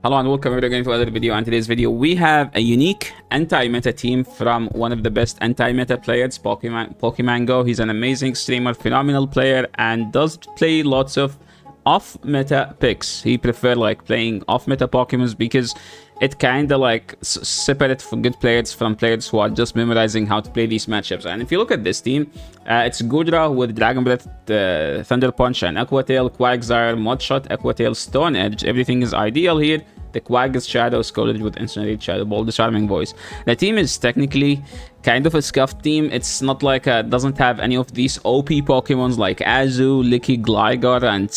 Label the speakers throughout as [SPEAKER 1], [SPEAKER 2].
[SPEAKER 1] Hello and welcome again to another video. In today's video, we have a unique anti-meta team from one of the best anti-meta players, PokemanGo. He's an amazing streamer, phenomenal player, and does play lots of off-meta picks. He prefers like playing off-meta Pokemons because it kind of like separates for good players from players who are just memorizing how to play these matchups. And if you look at this team, it's Goodra with Dragon Breath, Thunder Punch, and Aqua Tail, Quagsire, Mudshot, Aqua Tail, Stone Edge. Everything is ideal here. The Quag is Shadow, Scalded with Incinerate, Shadow Ball, Disarming Voice. The team is technically kind of a scuffed team. It's not like doesn't have any of these OP Pokemons like Azu, Licky, Gligar, and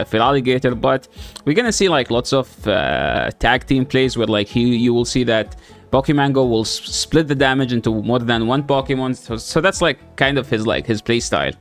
[SPEAKER 1] Feraligatr, but we're gonna see like lots of tag team plays where like you will see that PokemanGo will split the damage into more than one Pokemon. So that's like kind of his play style.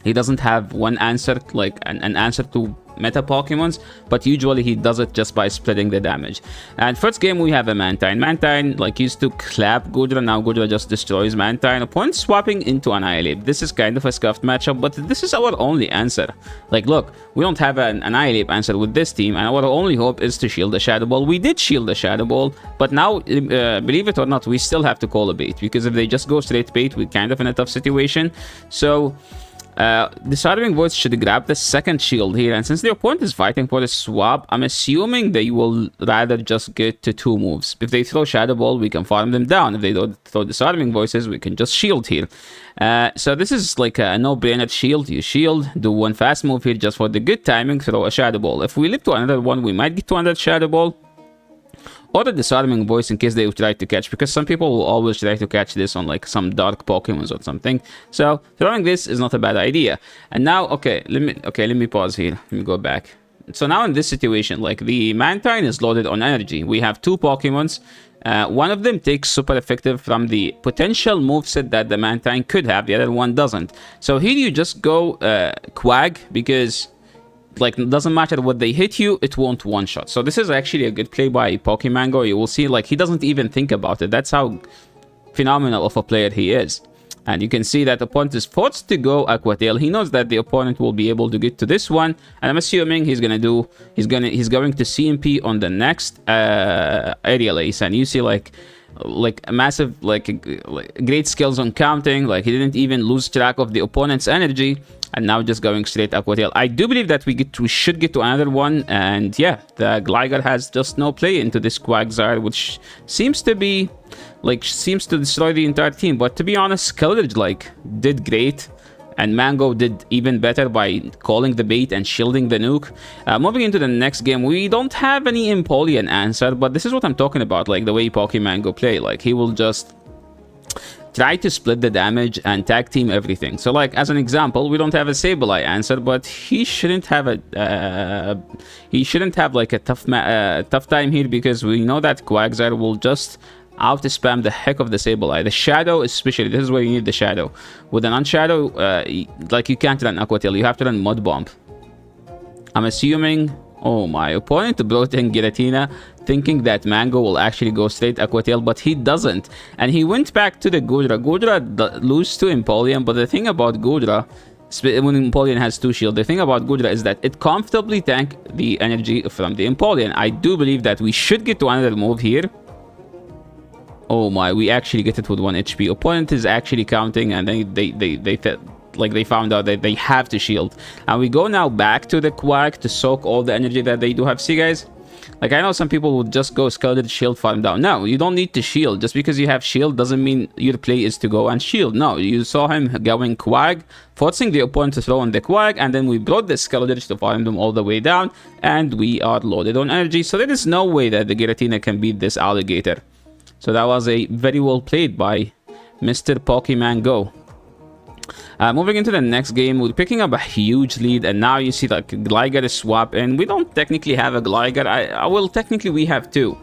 [SPEAKER 1] He doesn't have one answer, like an answer to meta Pokemons, but usually he does it just by splitting the damage. And first game we have a Mantine. Mantine like used to clap Goodra, now Goodra just destroys Mantine upon swapping into Annihilate. This is kind of a scuffed matchup, but this is our only answer. Like look, we don't have an Annihilate answer with this team, and our only hope is to shield the Shadow Ball. We did shield the Shadow Ball, but now believe it or not, we still have to call a bait, because if they just go straight bait, we're kind of in a tough situation. So Disarming Voice should grab the second shield here, and since the opponent is fighting for the swap, I'm assuming they will rather just get to 2 moves. If they throw Shadow Ball, we can farm them down. If they don't throw Disarming Voices, we can just shield here. So this is like a no-brainer shield. You shield, do one fast move here just for the good timing, throw a Shadow Ball. If we live to another one, we might get to another Shadow Ball, or the Disarming Voice in case they try to catch, because some people will always try to catch this on like some dark Pokemons or something. So throwing this is not a bad idea. And now, let me pause here. Let me go back. So now in this situation, like the Mantine is loaded on energy. We have 2 Pokemons. One of them takes super effective from the potential moveset that the Mantine could have. The other one doesn't. So here you just go Quag, because like it doesn't matter what they hit you, it won't one-shot. So this is actually a good play by PokemanGo. You will see like he doesn't even think about it. That's how phenomenal of a player he is. And you can see that the opponent is forced to go Aqua Tail. He knows that the opponent will be able to get to this one, and I'm assuming he's going to CMP on the next Aerial Ace. And you see like a massive like great skills on counting. Like he didn't even lose track of the opponent's energy, and now just going straight Aqua Tail. I do believe that we should get to another one, and yeah, the Gligar has just no play into this Quagsire, which seems to destroy the entire team. But to be honest, Skeldridge like did great, and Mango did even better by calling the bait and shielding the nuke. Moving into the next game, we don't have any Empoleon answer, but this is what I'm talking about, like the way PokemanGo play. Like he will just try to split the damage and tag team everything. So like as an example, we don't have a Sableye answer, but he shouldn't have like a tough time here, because we know that Quagsire will just out-spam the heck of the Sableye. The Shadow especially, this is where you need the Shadow. With an Unshadow, like you can't run Aqua Tail, you have to run Mud Bomb. I'm assuming, oh my, opponent brought in Giratina thinking that Mango will actually go straight Aqua Tail, but he doesn't. And he went back to the Goodra. Goodra loses to Empoleon, but the thing about Goodra, when Empoleon has 2 shield, the thing about Goodra is that it comfortably tanks the energy from the Empoleon. I do believe that we should get to another move here. Oh my, we actually get it with 1 HP. Opponent is actually counting, and they found out that they have to shield. And we go now back to the Quag to soak all the energy that they do have. See guys, like I know some people would just go Scalded, shield, farm down. No, you don't need to shield. Just because you have shield doesn't mean your play is to go and shield. No, you saw him going Quag, forcing the opponent to throw on the Quag, and then we brought the Scalded to farm them all the way down, and we are loaded on energy. So there is no way that the Giratina can beat this Alligator. So that was a very well played by Mr. PokemanGo. Moving into the next game, we're picking up a huge lead, and now you see like Gligar is swap, and we don't technically have a Gligar. Well, technically we have two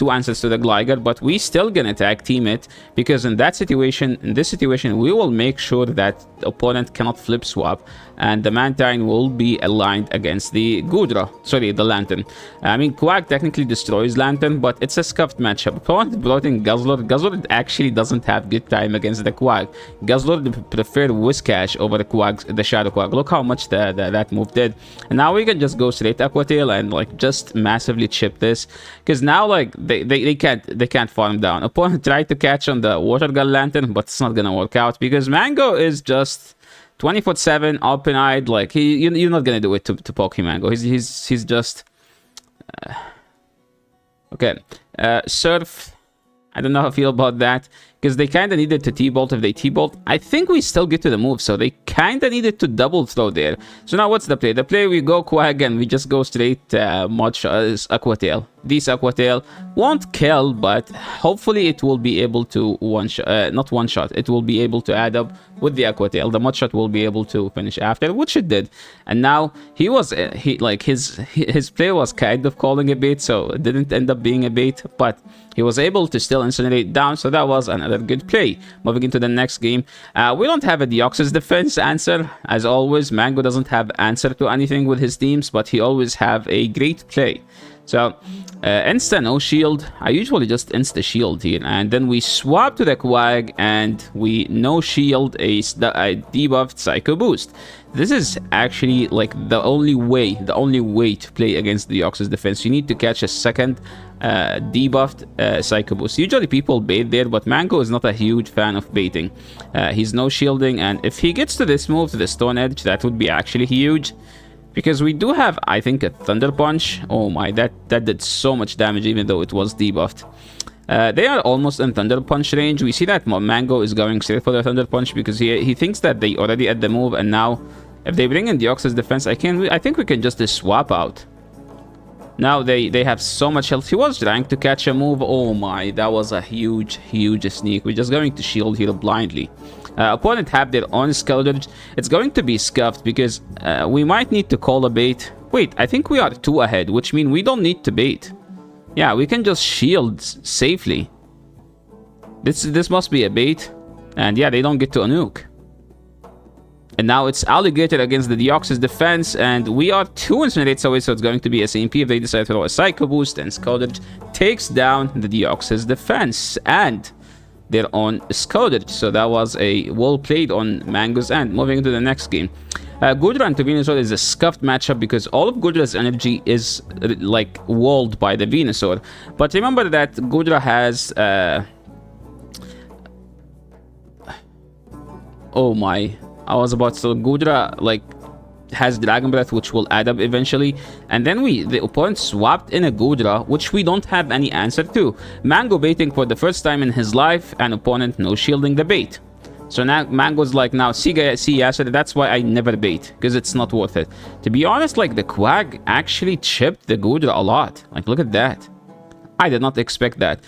[SPEAKER 1] answers to the Gligar, but we still gonna tag team it, because in this situation, we will make sure that the opponent cannot flip swap, and the Mantine will be aligned against the Goodra. Sorry, the Lantern. I mean, Quag technically destroys Lantern, but it's a scuffed matchup. Opponent brought in Guzzlord. Guzzlord actually doesn't have good time against the Quag. Guzzlord preferred Whisk cash over the Shadow Quag. Look how much that move did. And now we can just go straight Aqua Tail and like just massively chip this, because now like they can't farm down. Opponent tried to catch on the Water Gun Lantern, but it's not gonna work out because Mango is just 24/7 open-eyed. Like you're not gonna do it to PokemanGo. He's just okay. Surf. I don't know how I feel about that, because they kind of needed to T-Bolt. If they T-Bolt, I think we still get to the move, so they kind of needed to double throw there. So now what's the play? The play, we go Quag and we just go straight Aqua Tail. This Aqua Tail won't kill, but hopefully it will be able to not one shot. It will be able to add up with the Aqua Tail. The Mud Shot will be able to finish after, which it did. And now his play was kind of calling a bait, so it didn't end up being a bait, but he was able to still incinerate down, so that was another good play. Moving into the next game, we don't have a Deoxys defense answer. As always, Mango doesn't have answer to anything with his teams, but he always have a great play. So insta no shield. I usually just insta shield here, and then we swap to the Quag and we no shield a debuffed Psycho Boost. This is actually like the only way to play against the Deoxys defense. You need to catch a second debuffed Psycho Boost. Usually people bait there, but Mango is not a huge fan of baiting. He's no shielding, and if he gets to this move, to the Stone Edge, that would be actually huge. Because we do have, I think, a Thunder Punch. Oh my, that did so much damage even though it was debuffed. They are almost in Thunder Punch range. We see that Mango is going straight for the Thunder Punch because he thinks that they already at the move, and now if they bring in Deoxys defense, I think we can just swap out. Now they have so much health. He was trying to catch a move. Oh my, that was a huge sneak. We're just going to shield here blindly. Opponent have their own Skeldridge. It's going to be scuffed because we might need to call a bait. Wait, I think we are 2 ahead, which means we don't need to bait. Yeah, we can just shield safely. This must be a bait. And yeah, they don't get to a nuke. And now it's Alligator against the Deoxys defense, and we are 2 incinerates away, so it's going to be a SMP if they decide to throw a Psycho Boost, and Skeldridge takes down the Deoxys defense and their own Skeldridge. So that was a well played on Mango's end. Moving into the next game. Goodra and Venusaur is a scuffed matchup because all of Goodra's energy is like walled by the Venusaur. But remember that Goodra has oh my, I was about to. Goodra like has Dragon Breath, which will add up eventually, and then the opponent swapped in a Goodra, which we don't have any answer to. Mango baiting for the first time in his life, and opponent no shielding the bait. So now Mango's like, now see Yasser, that's why I never bait, because it's not worth it. To be honest, like the Quag actually chipped the Goodra a lot. Like look at that. I did not expect that.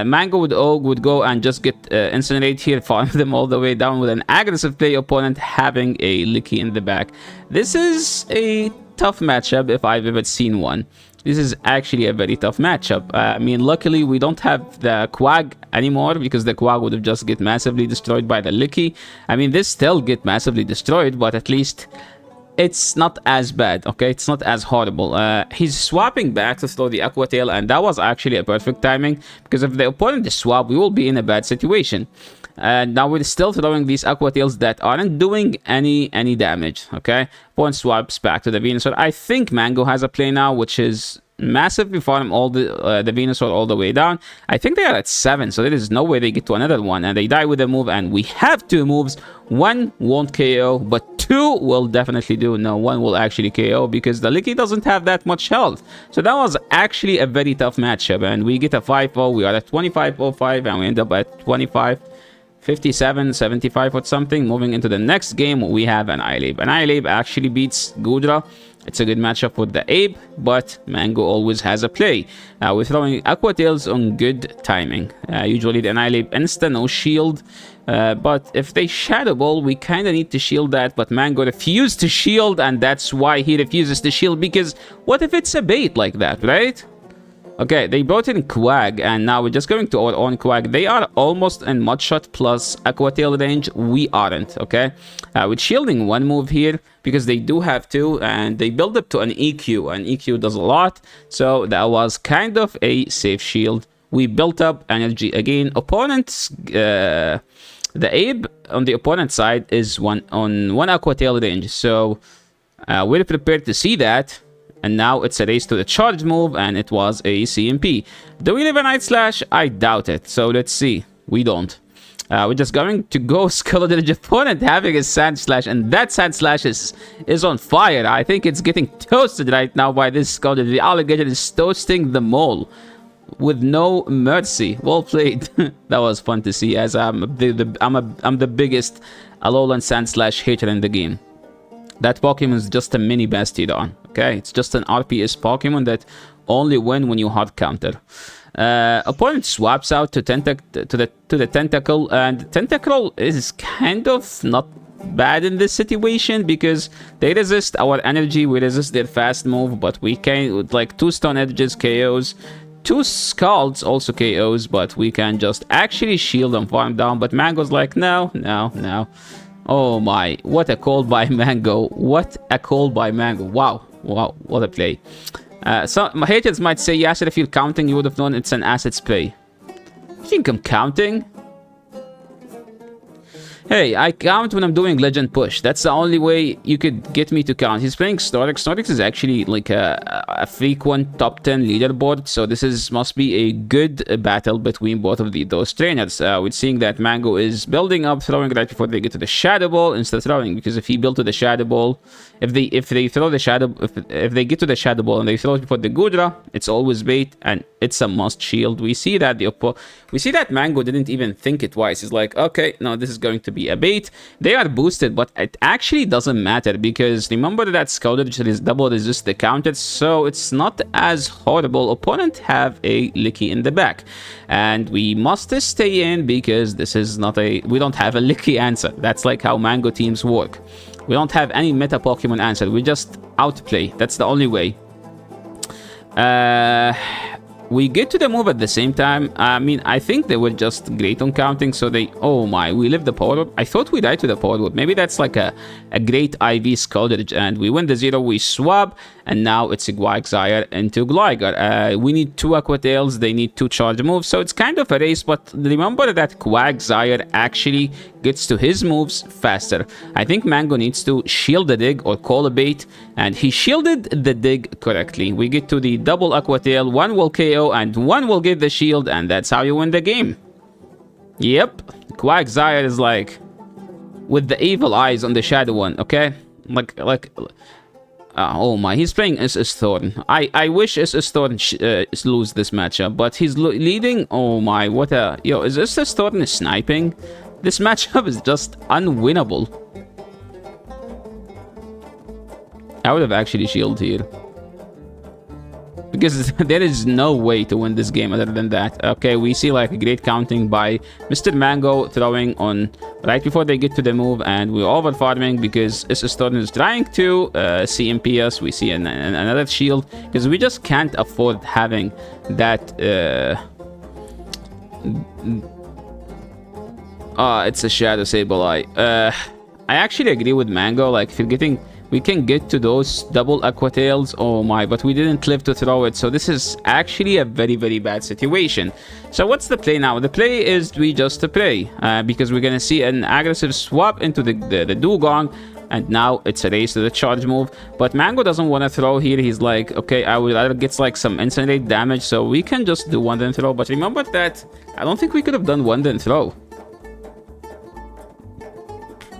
[SPEAKER 1] Mango would go and just get Incinerate here, farm them all the way down with an aggressive play, opponent having a Licky in the back. This is a tough matchup if I've ever seen one. This is actually a very tough matchup. I mean, luckily we don't have the Quag anymore because the Quag would have just get massively destroyed by the Licky. I mean, this still get massively destroyed, but at least it's not as bad, okay? It's not as horrible. He's swapping back to throw the Aqua Tail, and that was actually a perfect timing, because if the opponent is swap, we will be in a bad situation. Now we're still throwing these Aqua Tails that aren't doing any damage, okay? Opponent swaps back to the Venusaur. I think Mango has a play now, which is massively farm all the Venusaur all the way down. I think they are at 7, so there is no way they get to another one, and they die with a move, and we have 2 moves. 1 won't KO, but 2 will definitely do. No, 1 will actually KO because the Licky doesn't have that much health. So that was actually a very tough matchup, and we get a 5-0. We are at 25-05, and we end up at 25-57, 75 or something. Moving into the next game, we have an Annihilape. Annihilape actually beats Goodra. It's a good matchup with the Ape, but Mango always has a play. We're throwing Aqua Tails on good timing. Usually the Annihilape insta, no shield. But if they Shadow Ball, we kind of need to shield that. But Mango refused to shield, and that's why he refuses to shield. Because what if it's a bait like that, right? Okay, they brought in Quag, and now we're just going to our own Quag. They are almost in Mudshot plus Aqua Tail range. We aren't, okay? With shielding 1 move here, because they do have 2, and they build up to an EQ, and EQ does a lot. So that was kind of a safe shield. We built up energy again. Opponents The Abe on the opponent side is on one Aqua Tail range, so we're prepared to see that. And now it's a race to the charge move, and it was a CMP. Do we live a Night Slash? I doubt it. So let's see. We don't. We're just going to go Skeleton opponent having a Sand Slash, and that Sand Slash is on fire. I think it's getting toasted right now by this Skeleton. The alligator is toasting the mole with no mercy. Well played. That was fun to see, as I'm the biggest Alolan Sand Slash hater in the game. That Pokemon is just a mini Bastiodon. Okay, it's just an RPS Pokemon that only win when you hard counter. Opponent swaps out to the Tentacle, and Tentacle is kind of not bad in this situation because they resist our energy, we resist their fast move, but we can, with like 2 Stone Edges KOs, 2 Scalds also KOs, but we can just actually shield and farm down. But Mango's like, no. Oh my, what a call by Mango. What a call by Mango. Wow, what a play. Some haters might say, Yasser, if you're counting, you would have known it's an assets play. You think I'm counting? Hey, I count when I'm doing Legend Push. That's the only way you could get me to count. He's playing Snorlax. Snorlax is actually like a frequent top 10 leaderboard, so this must be a good battle between both of those trainers. We're seeing that Mango is building up, throwing right before they get to the Shadow Ball instead of throwing, because if he built to the Shadow Ball, if they throw the Shadow, if they get to the Shadow Ball and they throw it before the Gudra, it's always bait and it's a must shield. We see that Mango didn't even think it twice. He's like, okay, no, this is going to be a bait. They are boosted, but it actually doesn't matter because remember that Scouter is double resist the counter, so it's not as horrible. Opponent have a Licky in the back, and we must stay in because this is not we don't have a Licky answer. That's like how Mango teams work. We don't have any meta Pokemon answer. We just outplay. That's the only way. We get to the move at the same time. I mean, I think they were just great on counting, so they... Oh my, we live the Power Whip. I thought we died to the Power Whip. Maybe that's like a great IV Scaldage, and we win the 0, we swap, and now it's a Quagsire into Gligar. We need 2 Aqua Tails, they need 2 charge moves, so it's kind of a race, but remember that Quagsire actually gets to his moves faster. I think Mango needs to shield the dig or call a bait, and he shielded the dig correctly. We get to the double Aqua Tail, 1 will KO and 1 will get the shield, and that's how you win the game. Yep, Quagsire is like with the evil eyes on the Shadow one, okay? Oh my, he's playing SS Thorn. I wish SS Thorn lose this matchup, but he's leading. Oh my, what a... Yo, is SS Thorn sniping? This matchup is just unwinnable. I would have actually shielded here, because there is no way to win this game other than that. Okay, we see like a great counting by Mr. Mango, throwing on right before they get to the move, and we're over farming because SS Thorn is trying to CMP us. We see another shield because we just can't afford having that. It's a Shadow Sableye. I actually agree with Mango. Like, if you're getting... We can get to those double Aqua Tails. Oh my, but we didn't live to throw it. So this is actually a very, very bad situation. So what's the play now? The play is we just play. Because we're going to see an aggressive swap into the Dugong. And now it's a race to the charge move. But Mango doesn't want to throw here. He's like, okay, I would rather get like some incinerate damage. So we can just do one then throw. But remember that I don't think we could have done one then throw.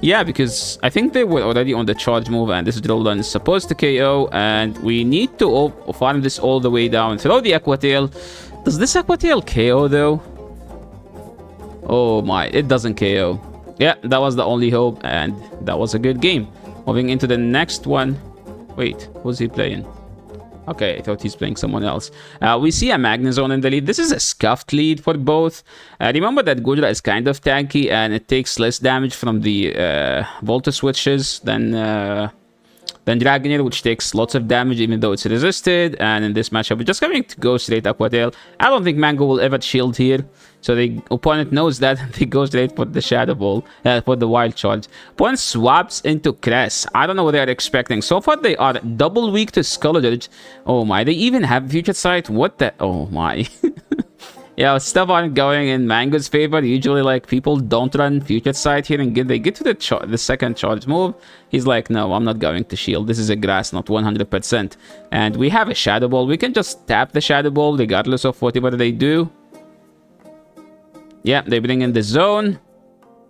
[SPEAKER 1] Yeah, because I think they were already on the charge move, and this Drillon is supposed to KO, and we need to farm this all the way down. Throw the Aqua Tail. Does this Aqua Tail KO, though? Oh my, it doesn't KO. Yeah, that was the only hope, and that was a good game. Moving into the next one. Wait, who's he playing? Okay, I thought he's playing someone else. We see a Magnezone in the lead. This is a scuffed lead for both. Remember that Gudra is kind of tanky, and it takes less damage from the Volta switches than Dragonair, which takes lots of damage even though it's resisted. And in this matchup, we're just going to go straight Aqua Tail. I don't think Mango will ever shield here, so the opponent knows that, and they go straight for the Shadow Ball, for the Wild Charge. Opponent swaps into Cress. I don't know what they're expecting. So far, they are double weak to Skull Edge. Oh my, they even have Future Sight. What the... Oh my. Yeah, stuff aren't going in Mango's favor. Usually, like, people don't run Future Sight here, and they get to the second charge move. He's like, no, I'm not going to shield. This is a grass, not 100%. And we have a Shadow Ball. We can just tap the Shadow Ball regardless of whatever they do. Yeah, they bring in the zone.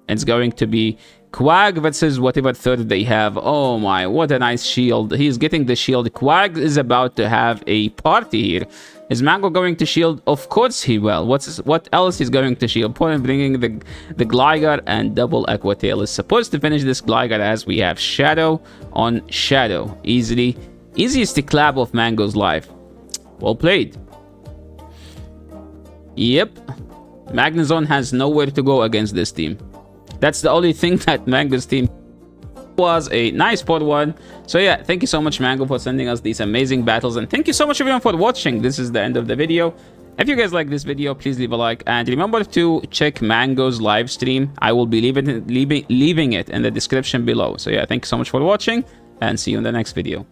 [SPEAKER 1] It's going to be Quag versus whatever third they have. Oh my, what a nice shield. He's getting the shield. Quag is about to have a party here. Is Mango going to shield? Of course he will. What else is going to shield? Point bringing the Gligar, and double Aqua Tail is supposed to finish this Gligar as we have Shadow on Shadow. Easiest clap of Mango's life. Well played. Yep. Magnezone has nowhere to go against this team. That's the only thing that Mango's team was a nice part one. So yeah, thank you so much, Mango, for sending us these amazing battles, and thank you so much everyone for watching. This is the end of the video. If you guys like this video, please leave a like, and remember to check Mango's live stream. I will be leaving it in the description below. So yeah, thank you so much for watching, and see you in the next video.